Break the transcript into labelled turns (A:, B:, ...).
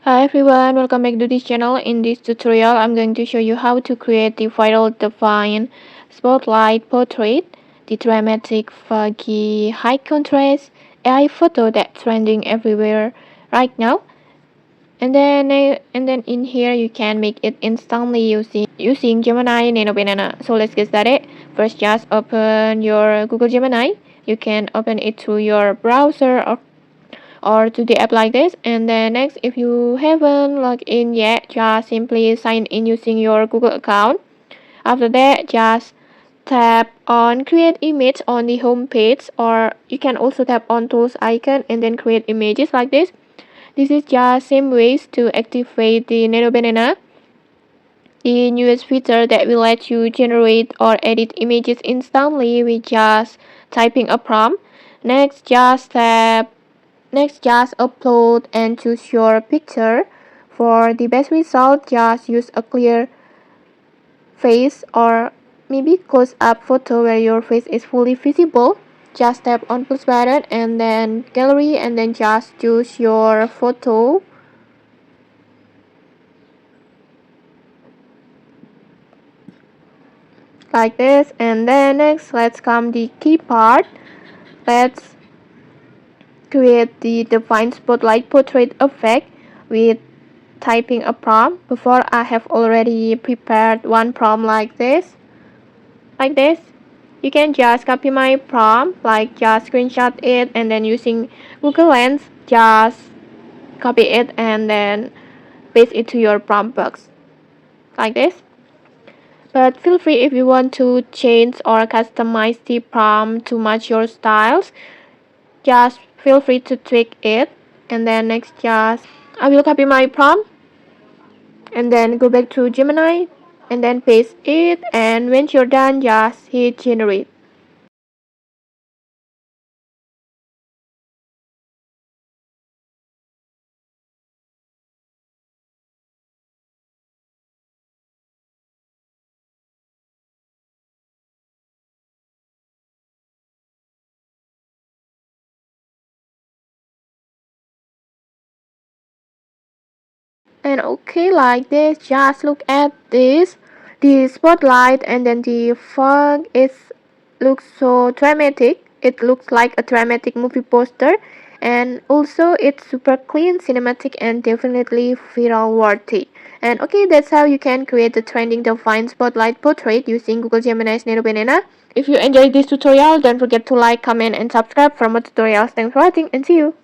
A: Hi everyone, welcome back to this channel. In this tutorial, I'm going to show you how to create the viral define spotlight portrait, the dramatic, foggy, high contrast AI photo that's trending everywhere right now. And then in here you can make it instantly using Gemini Nano Banana. So let's get started. First, just open your Google Gemini. You can open it through your browser or to the app like this. And then next, if you haven't logged in yet, just simply sign in using your Google account. After that, just tap on create image on the home page, or you can also tap on tools icon and then create images like this. This is just same ways to activate the Nano Banana, the newest feature that will let you generate or edit images instantly with just typing a prompt. Next, just upload and choose your picture. For the best result, just use a clear face or maybe close-up photo where your face is fully visible. Just tap on plus button and then gallery and then just choose your photo. Like this. And then next, let's come the key part. Let's create the define spotlight portrait effect with typing a prompt. Before, I have already prepared one prompt like this. You can just copy my prompt, like just screenshot it and then using Google Lens, just copy it and then paste it to your prompt box like this. But feel free if you want to change or customize the prompt to match your styles, just feel free to tweak it. And then next, just I will copy my prompt and then go back to Gemini and then paste it, and when you're done, just hit generate. And okay, like this, just look at this, the spotlight and then the fog. It looks so dramatic. It looks like a dramatic movie poster, and also it's super clean, cinematic, and definitely viral worthy. And okay, that's how you can create the trending define spotlight portrait using Google Gemini's Nano Banana. If you enjoyed this tutorial, don't forget to like, comment, and subscribe for more tutorials. Thanks for watching and see you.